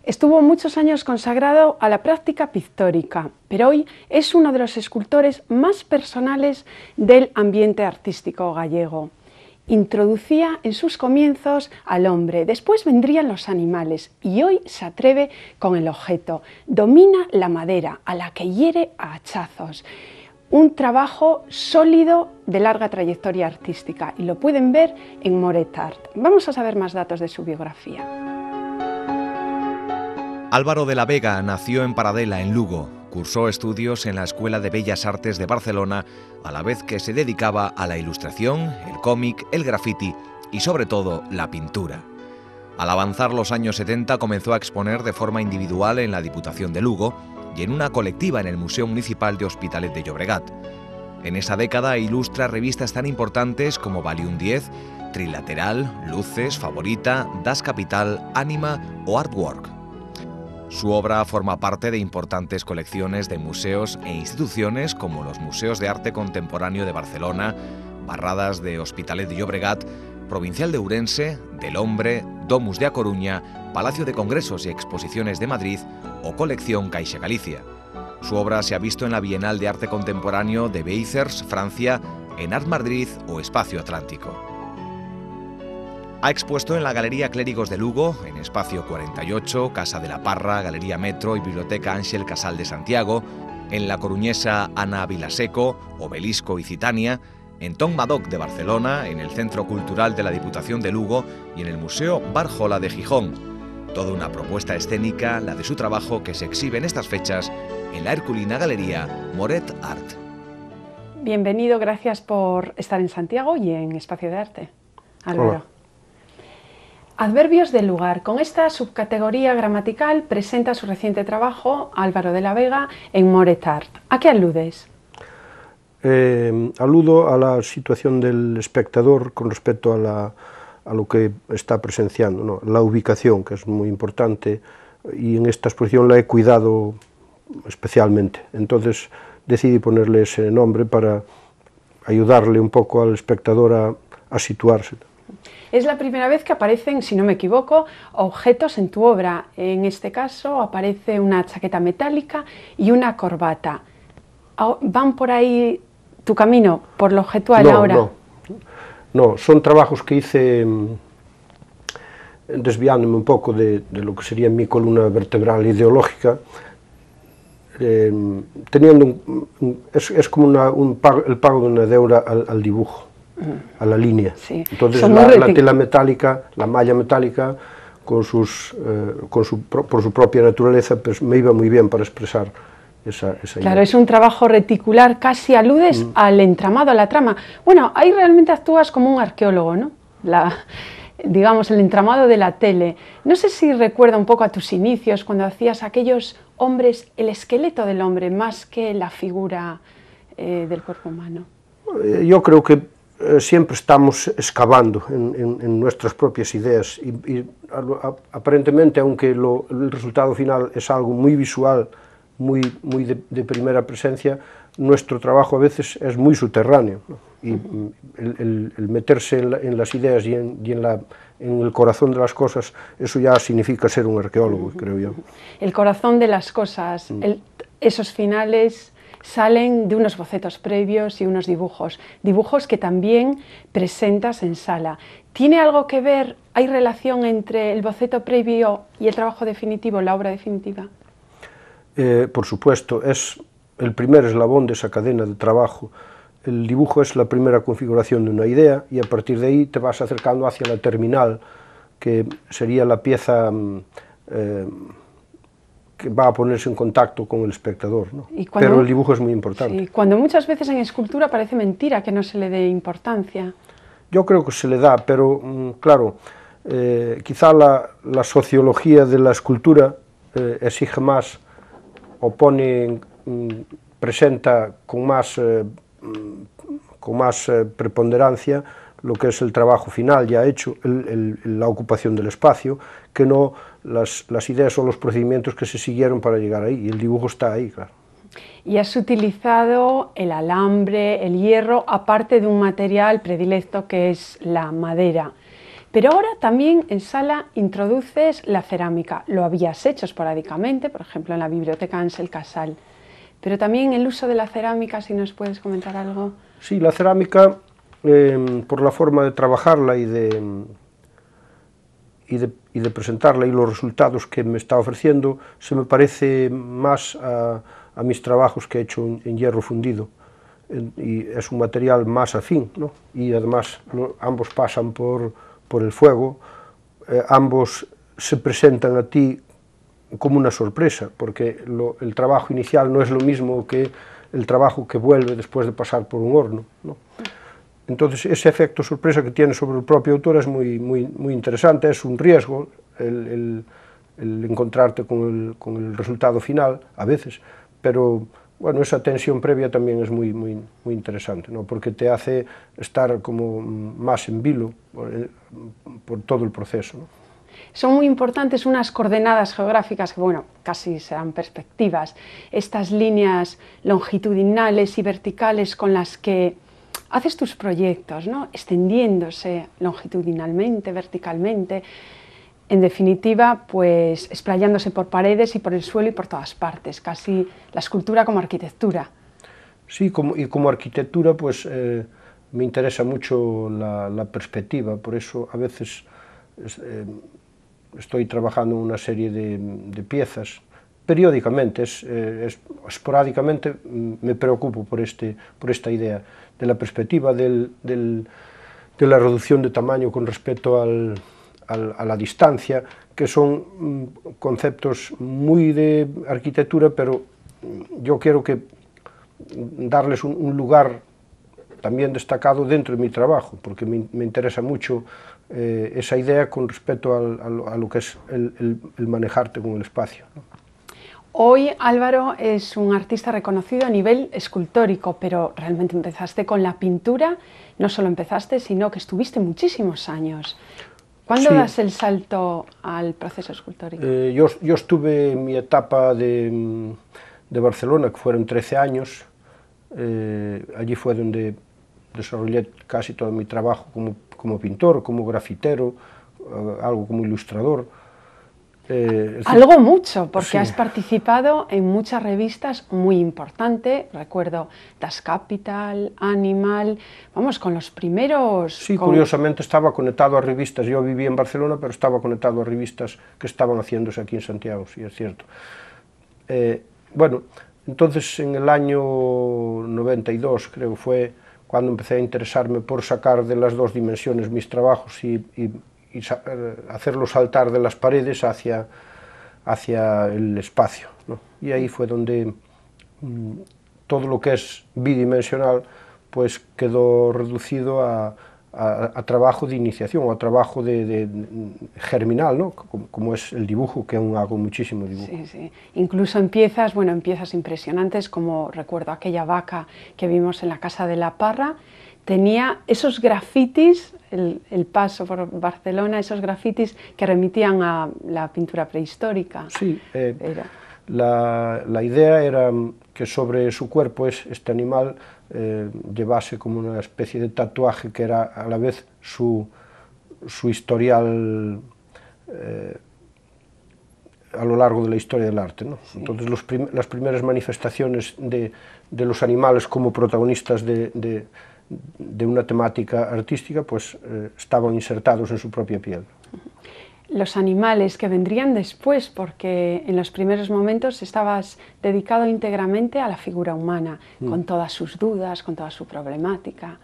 Estuvo muchos años consagrado a la práctica pictórica, pero hoy es uno de los escultores más personales del ambiente artístico gallego. Introducía en sus comienzos al hombre, después vendrían los animales y hoy se atreve con el objeto. Domina la madera, a la que hiere a hachazos. Un trabajo sólido de larga trayectoria artística y lo pueden ver en Moret Art. Vamos a saber más datos de su biografía. Álvaro de la Vega nació en Paradela, en Lugo. Cursó estudios en la Escuela de Bellas Artes de Barcelona, a la vez que se dedicaba a la ilustración, el cómic, el graffiti y sobre todo la pintura. Al avanzar los años 70 comenzó a exponer de forma individual en la Diputación de Lugo y en una colectiva en el Museo Municipal de Hospitalet de Llobregat. En esa década ilustra revistas tan importantes como Valium 10, Trilateral, Luces, Favorita, Das Capital, Anima o Artwork. Su obra forma parte de importantes colecciones de museos e instituciones como los Museos de Arte Contemporáneo de Barcelona, Barradas de Hospitalet de Llobregat, Provincial de Ourense, del Hombre, Domus de A Coruña, Palacio de Congresos y Exposiciones de Madrid o Colección Caixa Galicia. Su obra se ha visto en la Bienal de Arte Contemporáneo de Béziers, Francia, en Art Madrid o Espacio Atlántico. Ha expuesto en la Galería Clérigos de Lugo, en Espacio 48, Casa de la Parra, Galería Metro y Biblioteca Ángel Casal de Santiago, en la coruñesa Ana Vilaseco, Obelisco y Citania, en Tom Madoc de Barcelona, en el Centro Cultural de la Diputación de Lugo y en el Museo Barjola de Gijón. Toda una propuesta escénica, la de su trabajo, que se exhibe en estas fechas en la herculina Galería Moret Art. Bienvenido, gracias por estar en Santiago y en Espacio de Arte. Álvaro. Hola. Adverbios del lugar. Con esta subcategoría gramatical presenta su reciente trabajo, Álvaro de la Vega, en Moret Art. ¿A qué aludes? Aludo a la situación del espectador con respecto a lo que está presenciando, ¿no? La ubicación, que es muy importante, y en esta exposición la he cuidado especialmente. Entonces decidí ponerle ese nombre para ayudarle un poco al espectador a situarse. Es la primera vez que aparecen, si no me equivoco, objetos en tu obra. En este caso aparece una chaqueta metálica y una corbata. ¿Van por ahí tu camino, por lo objetual ahora? No, son trabajos que hice desviándome un poco de lo que sería mi columna vertebral ideológica, es como el pago de una deuda al dibujo, a la línea. Sí. Entonces la tela metálica, la malla metálica, por su propia naturaleza, pues me iba muy bien para expresar esa Claro, idea. es un trabajo reticular, casi aludes al entramado, a la trama. Bueno, ahí realmente actúas como un arqueólogo, ¿no? Digamos, el entramado de la tele. No sé si recuerda un poco a tus inicios, cuando hacías aquellos hombres, el esqueleto del hombre, más que la figura del cuerpo humano. Yo creo que siempre estamos excavando en nuestras propias ideas y aparentemente, aunque el resultado final es algo muy visual, muy de primera presencia, nuestro trabajo a veces es muy subterráneo, ¿no? Y el meterse en las ideas y en el corazón de las cosas, eso ya significa ser un arqueólogo, creo yo. El corazón de las cosas, esos finales salen de unos bocetos previos y unos dibujos que también presentas en sala. ¿Tiene algo que ver, hay relación entre el boceto previo y el trabajo definitivo, la obra definitiva? Por supuesto, es el primer eslabón de esa cadena de trabajo. El dibujo es la primera configuración de una idea y a partir de ahí te vas acercando hacia la terminal, que sería la pieza que va a ponerse en contacto con el espectador, ¿no? Pero el dibujo es muy importante. Sí, cuando muchas veces en escultura parece mentira que no se le dé importancia. Yo creo que se le da, pero claro, quizá la sociología de la escultura exige más o presenta con más preponderancia lo que es el trabajo final ya hecho, la ocupación del espacio, que no las ideas o los procedimientos que se siguieron para llegar ahí, y el dibujo está ahí, claro. Y has utilizado el alambre, el hierro, aparte de un material predilecto que es la madera. Pero ahora también en sala introduces la cerámica. Lo habías hecho esporádicamente, por ejemplo, en la biblioteca Ansel Casal. Pero también el uso de la cerámica, si nos puedes comentar algo. Sí, la cerámica, por la forma de trabajarla y de presentarla y los resultados que me está ofreciendo, se me parece más a mis trabajos que he hecho en hierro fundido. Y es un material más afín, ¿no? Y además ambos pasan por el fuego, ambos se presentan a ti como una sorpresa, porque el trabajo inicial no es lo mismo que el trabajo que vuelve después de pasar por un horno, ¿no? Entonces ese efecto sorpresa que tiene sobre el propio autor es muy interesante, es un riesgo el encontrarte con el resultado final a veces, pero bueno, esa tensión previa también es muy interesante, ¿no? Porque te hace estar como más en vilo por todo el proceso, ¿no? Son muy importantes unas coordenadas geográficas que, bueno, casi serán perspectivas, estas líneas longitudinales y verticales con las que haces tus proyectos, ¿no? Extendiéndose longitudinalmente, verticalmente, en definitiva, pues explayándose por paredes y por el suelo y por todas partes, casi la escultura como arquitectura. Sí, como arquitectura, pues me interesa mucho la perspectiva, por eso a veces estoy trabajando en una serie de piezas, periódicamente, esporádicamente me preocupo por esta idea de la perspectiva, de la reducción de tamaño con respecto a la distancia, que son conceptos muy de arquitectura, pero yo quiero darles un lugar también destacado dentro de mi trabajo, porque me interesa mucho esa idea con respecto a lo que es el manejarte con el espacio, ¿no? Hoy Álvaro es un artista reconocido a nivel escultórico, pero realmente empezaste con la pintura, no solo empezaste, sino que estuviste muchísimos años. ¿Cuándo das el salto al proceso escultórico? Yo estuve en mi etapa de Barcelona, que fueron 13 años, allí fue donde desarrollé casi todo mi trabajo como pintor, como grafitero, algo como ilustrador. Algo mucho, porque sí. Has participado en muchas revistas muy importantes, recuerdo Das Kapital, Animal, vamos, con los primeros... Sí, curiosamente estaba conectado a revistas, yo vivía en Barcelona, pero estaba conectado a revistas que estaban haciéndose aquí en Santiago, sí, es cierto. Bueno, entonces en el año 92, creo, fue cuando empecé a interesarme por sacar de las dos dimensiones mis trabajos y hacerlos saltar de las paredes hacia el espacio, ¿no? Y ahí fue donde todo lo que es bidimensional pues quedó reducido a trabajo de iniciación, o a trabajo de germinal, ¿no? Como es el dibujo, que aún hago muchísimo dibujo. Sí, sí. Incluso en piezas, bueno, en piezas impresionantes, como recuerdo aquella vaca que vimos en la Casa de la Parra, tenía esos grafitis, el paso por Barcelona, esos grafitis que remitían a la pintura prehistórica. Sí, la idea era que sobre su cuerpo este animal llevase como una especie de tatuaje que era a la vez su historial a lo largo de la historia del arte, ¿no? Sí. Entonces las primeras manifestaciones de los animales como protagonistas de una temática artística pues estaban insertados en su propia piel. Los animales que vendrían después, porque en los primeros momentos estabas dedicado íntegramente a la figura humana, con todas sus dudas, con toda su problemática.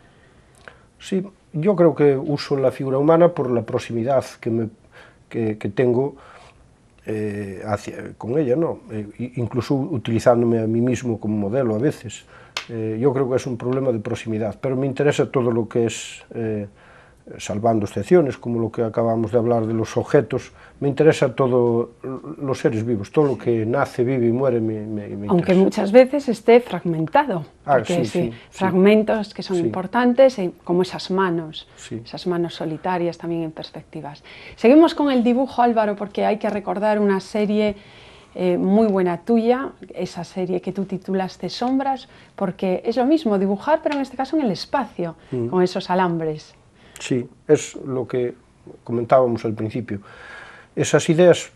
Sí, yo creo que uso la figura humana por la proximidad que tengo con ella, ¿no? Incluso utilizándome a mí mismo como modelo a veces. Yo creo que es un problema de proximidad, pero me interesa todo lo que es, salvando excepciones, como lo que acabamos de hablar de los objetos, me interesa todo, los seres vivos, todo lo que nace, vive y muere me interesa. Aunque muchas veces esté fragmentado, porque sí, fragmentos que son sí. importantes, como esas manos solitarias también en perspectivas. Seguimos con el dibujo, Álvaro, porque hay que recordar una serie muy buena tuya, esa serie que tú titulaste Sombras, porque es lo mismo dibujar, pero en este caso en el espacio, con esos alambres. Sí, es lo que comentábamos al principio. Esas ideas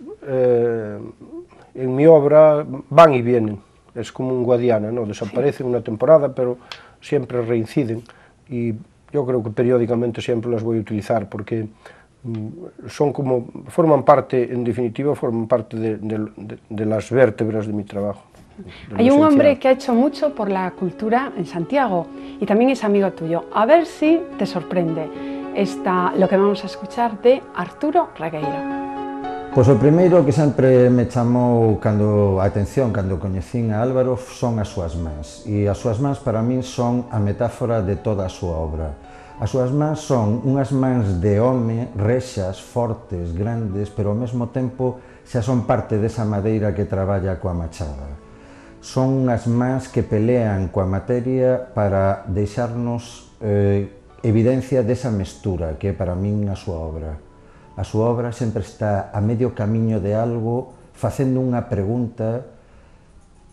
en mi obra van y vienen, es como un Guadiana, ¿no? Desaparecen una temporada, pero siempre reinciden, y yo creo que periódicamente siempre las voy a utilizar, porque son como, forman parte, en definitiva, forman parte de las vértebras de mi trabajo. Hay un hombre que ha hecho mucho por la cultura en Santiago y también es amigo tuyo. A ver si te sorprende lo que vamos a escuchar de Arturo Regueiro. Pois o primeiro que sempre me chamou a atención cando coñecín a Álvaro son as súas mans, e as súas mans para min son a metáfora de toda a súa obra. As súas mans son unhas mans de home, rexas, fortes, grandes, pero ao mesmo tempo xa son parte desa madeira que traballa coa machada. Son unhas mans que pelean coa materia para deixarnos evidencia desa mestura que é para min a súa obra. A súa obra sempre está a medio camiño de algo, facendo unha pregunta,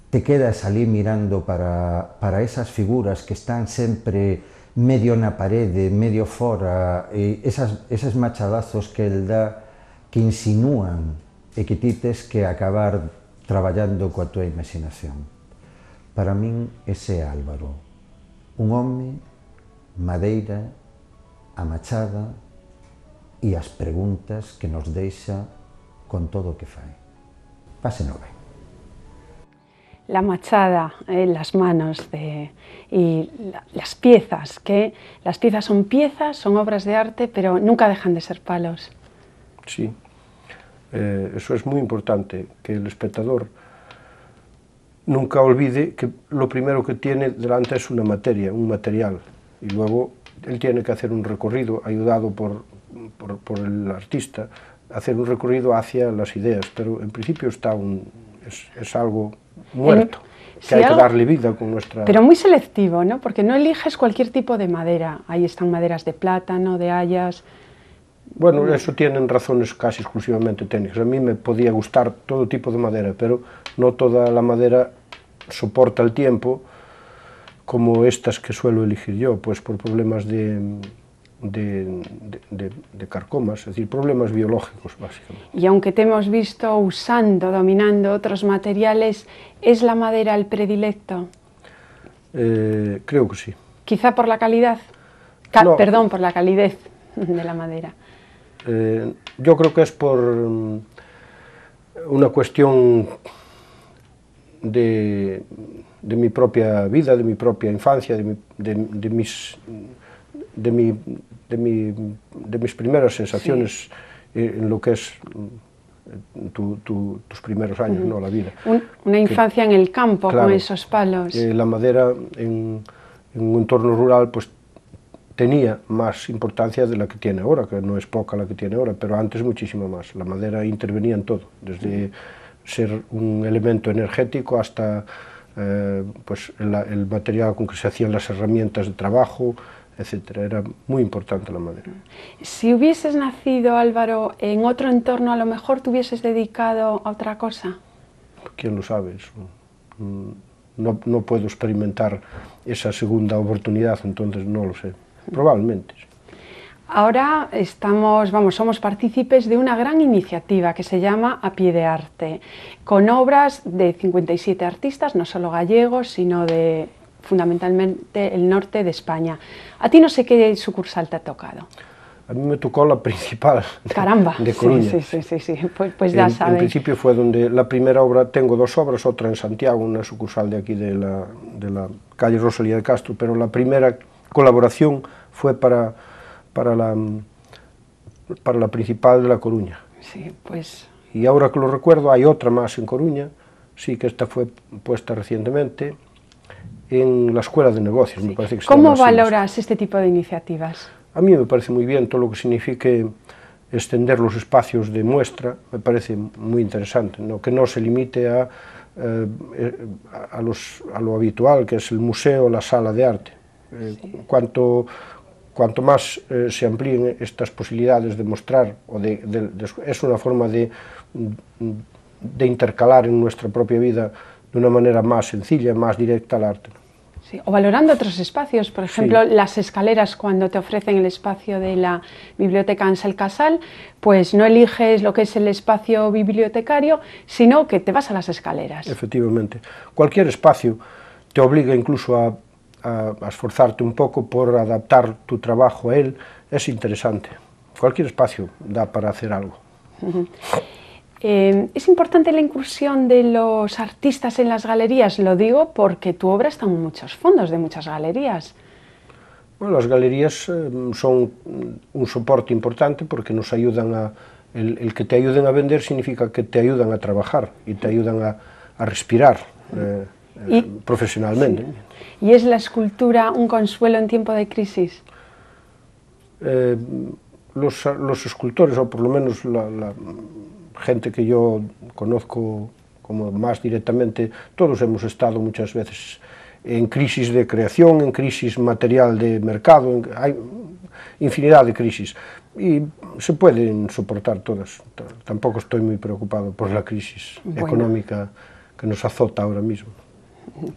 te quedas ali mirando para esas figuras que están sempre medio na parede, medio fora, e eses machadazos que el dá, que insinúan e que ti tes que acabar traballando coa tua imaginación. Para min ese é Álvaro, un home, madeira, a machada, e as preguntas que nos deixa con todo o que fai. Pásenlo ben. La machada, las manos y las piezas, que las piezas son obras de arte, pero nunca dejan de ser palos. Sí, eso es muy importante, que el espectador nunca olvide que lo primero que tiene delante es una materia, un material, y luego él tiene que hacer un recorrido ayudado por el artista, hacer un recorrido hacia las ideas, pero en principio es algo muerto, que hay que darle vida con nuestra... Pero muy selectivo, ¿no? Porque no eliges cualquier tipo de madera, ahí están maderas de plátano, de hayas... Bueno, eso tienen razones casi exclusivamente técnicas. A mí me podía gustar todo tipo de madera, pero no toda la madera soporta el tiempo, como estas que suelo elegir yo, pues por problemas de carcomas, es decir, problemas biológicos, básicamente. Y aunque te hemos visto usando, dominando otros materiales, ¿es la madera el predilecto? Creo que sí. ¿Quizá por la calidad? No. Perdón, por la calidez de la madera. Yo creo que es por una cuestión de mi propia vida, de mi propia infancia, de mis primeras sensaciones en lo que es tus primeros años, ¿no? La vida. Una infancia en el campo, claro, con esos palos. La madera en un entorno rural pues tenía más importancia de la que tiene ahora, que no es poca la que tiene ahora, pero antes muchísimo más. La madera intervenía en todo, desde ser un elemento energético hasta pues el material con que se hacían las herramientas de trabajo, etcétera. Era muy importante la madera. Si hubieses nacido, Álvaro, en otro entorno, a lo mejor te hubieses dedicado a otra cosa. ¿Quién lo sabe eso? No puedo experimentar esa segunda oportunidad, entonces no lo sé. Probablemente. Ahora somos partícipes de una gran iniciativa que se llama A Pie de Arte, con obras de 57 artistas, no solo gallegos, sino de fundamentalmente el norte de España. A ti no sé qué sucursal te ha tocado. A mí me tocó la principal de Coruña. Sí. Pues ya sabes. En principio fue donde la primera obra, tengo dos obras, otra en Santiago, una sucursal de aquí de la calle Rosalía de Castro, pero la primera colaboración fue para la principal de La Coruña. Sí, pues... Y ahora que lo recuerdo, hay otra más en Coruña, sí, que esta fue puesta recientemente en la Escuela de Negocios, sí. Me parece que se ¿Cómo llama así, valoras este tipo de iniciativas? A mí me parece muy bien todo lo que signifique extender los espacios de muestra, me parece muy interesante, ¿no? Que no se limite a lo habitual, que es el museo, la sala de arte. Sí. Cuanto más se amplíen estas posibilidades de mostrar, es una forma de intercalar en nuestra propia vida de una manera más sencilla, más directa al arte. Sí, o valorando otros espacios, por ejemplo, las escaleras, cuando te ofrecen el espacio de la biblioteca Ansel Casal, pues no eliges lo que es el espacio bibliotecario, sino que te vas a las escaleras. Efectivamente. Cualquier espacio te obliga incluso a esforzarte un poco por adaptar tu trabajo a él, es interesante. Cualquier espacio da para hacer algo. ¿Es importante la incursión de los artistas en las galerías? Lo digo porque tu obra está en muchos fondos de muchas galerías. Bueno, las galerías son un soporte importante porque nos ayudan el que te ayuden a vender significa que te ayudan a trabajar y te ayudan a respirar profesionalmente. Sí. ¿Y es la escultura un consuelo en tiempo de crisis? Los escultores, o por lo menos la gente que yo conozco como más directamente, todos hemos estado muchas veces en crisis de creación, en crisis material de mercado, hay infinidad de crisis y se pueden soportar todas. Tampoco estoy muy preocupado por la crisis económica que nos azota ahora mismo.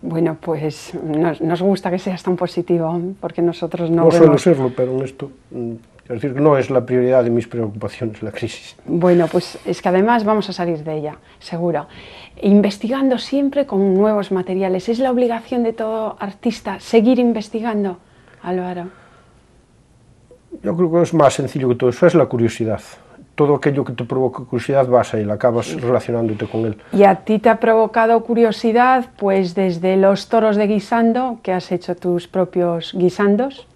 Bueno, pues nos gusta que seas tan positivo, porque nosotros no suelo serlo, pero en esto, es decir, que no es la prioridad de mis preocupaciones la crisis. Bueno, pues es que además vamos a salir de ella, seguro. Investigando siempre con nuevos materiales. ¿Es la obligación de todo artista seguir investigando, Álvaro? Yo creo que es más sencillo que todo eso, es la curiosidad. Todo aquello que te provoca curiosidad vas a él, acabas relacionándote con él. ¿Y a ti te ha provocado curiosidad, pues desde los toros de guisando, que has hecho tus propios guisandos,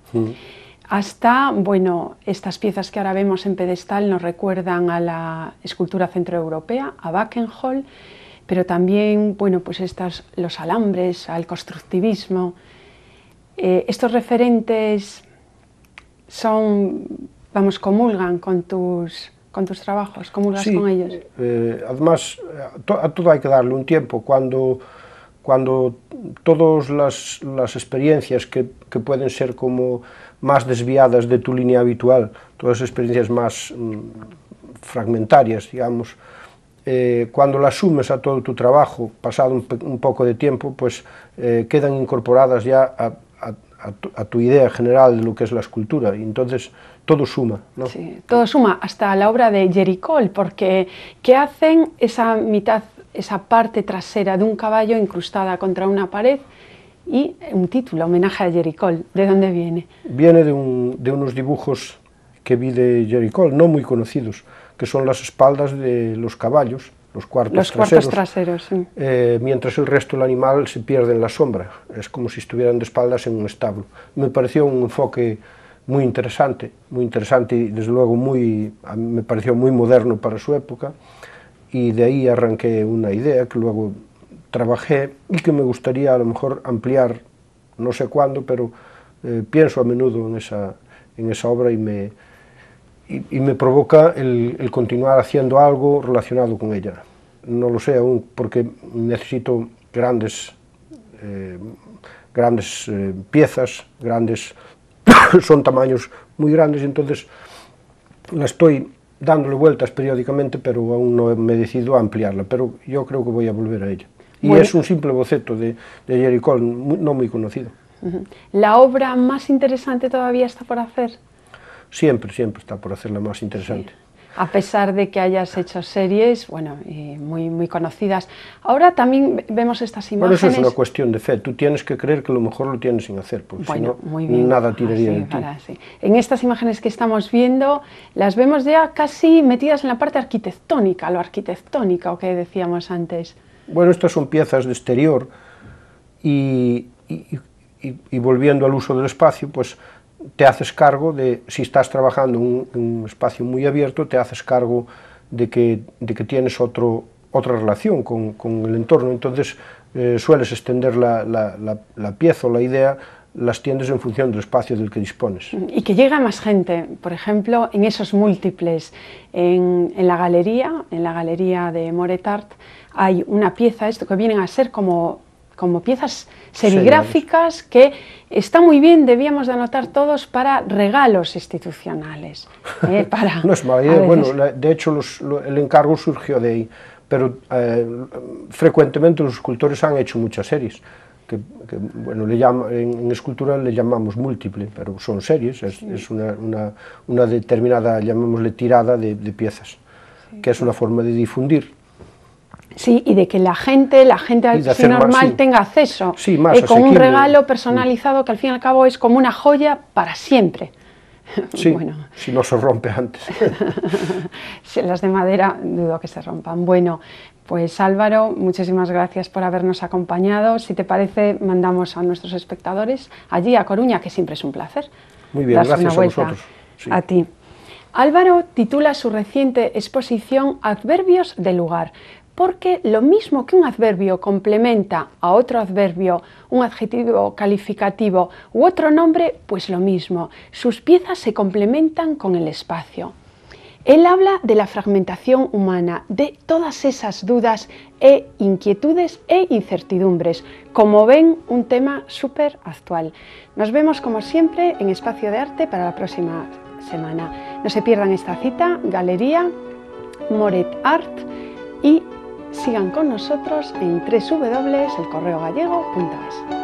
hasta, bueno, estas piezas que ahora vemos en pedestal nos recuerdan a la escultura centroeuropea, a Backenhol, pero también, bueno, pues los alambres, al constructivismo. Estos referentes comulgan con tus trabajos, comulgas con ellos. Además, a todo hay que darle un tiempo. Cuando todas las experiencias que pueden ser como más desviadas de tu línea habitual, todas las experiencias más fragmentarias, digamos, cuando las sumes a todo tu trabajo, pasado un poco de tiempo, pues quedan incorporadas ya a tu idea general de lo que es la escultura, y entonces todo suma, ¿no? Sí, todo suma, hasta la obra de Jericó, porque ¿qué hacen esa mitad, esa parte trasera de un caballo incrustada contra una pared? Y un título, homenaje a Jericó, ¿de dónde viene? Viene de unos dibujos que vi de Jericó, no muy conocidos, que son las espaldas de los caballos, los cuartos traseros, sí. Mientras el resto del animal se pierde en la sombra, es como si estuvieran de espaldas en un establo. Me pareció un enfoque muy interesante y desde luego me pareció muy moderno para su época, y de ahí arranqué una idea que luego trabajé y que me gustaría a lo mejor ampliar, no sé cuándo, pero pienso a menudo en esa obra y me provoca el continuar haciendo algo relacionado con ella. No lo sé aún, porque necesito grandes piezas, son tamaños muy grandes, y entonces la estoy dándole vueltas periódicamente, pero aún no me he decidido a ampliarla, pero yo creo que voy a volver a ella. Y bueno, es un simple boceto de Jericó, no muy conocido. ¿La obra más interesante todavía está por hacer? Siempre está por hacer la más interesante. Sí. A pesar de que hayas hecho series, bueno, muy conocidas. Ahora también vemos estas imágenes. Bueno, eso es una cuestión de fe. Tú tienes que creer que lo mejor lo tienes sin hacer, porque bueno, si no, nada tiraría de ti. Sí. En estas imágenes que estamos viendo, las vemos ya casi metidas en la parte arquitectónica, lo arquitectónico que decíamos antes. Bueno, estas son piezas de exterior y volviendo al uso del espacio, pues te haces cargo de, si estás trabajando en un espacio muy abierto, te haces cargo de que tienes otra relación con el entorno, entonces sueles extender la pieza o la idea, las tiendes en función del espacio del que dispones. Y que llega más gente, por ejemplo, en esos múltiples, en la galería de Moretart, hay una pieza, esto que vienen a ser como piezas serigráficas que está muy bien, debíamos de anotar todos para regalos institucionales. No es mala idea, bueno, de hecho el encargo surgió de ahí, pero frecuentemente los escultores han hecho muchas series. bueno, en escultura le llamamos múltiple, pero son series, es una determinada, llamémosle tirada de piezas, que es una forma de difundir. Sí, y de que la gente así normal tenga acceso, con un regalo personalizado que al fin y al cabo es como una joya para siempre. Sí, bueno. Si no se rompe antes. Las de madera dudo que se rompan. Bueno, pues Álvaro, muchísimas gracias por habernos acompañado. Si te parece, mandamos a nuestros espectadores allí a Coruña, que siempre es un placer. Muy bien, gracias a vosotros. Sí. A ti. Álvaro titula su reciente exposición Adverbios de lugar, porque lo mismo que un adverbio complementa a otro adverbio, un adjetivo calificativo u otro nombre, pues lo mismo, sus piezas se complementan con el espacio. Él habla de la fragmentación humana, de todas esas dudas e inquietudes e incertidumbres. Como ven, un tema súper actual. Nos vemos como siempre en Espacio de Arte para la próxima semana. No se pierdan esta cita, Galería Moret Art, y sigan con nosotros en www.elcorreogallego.es.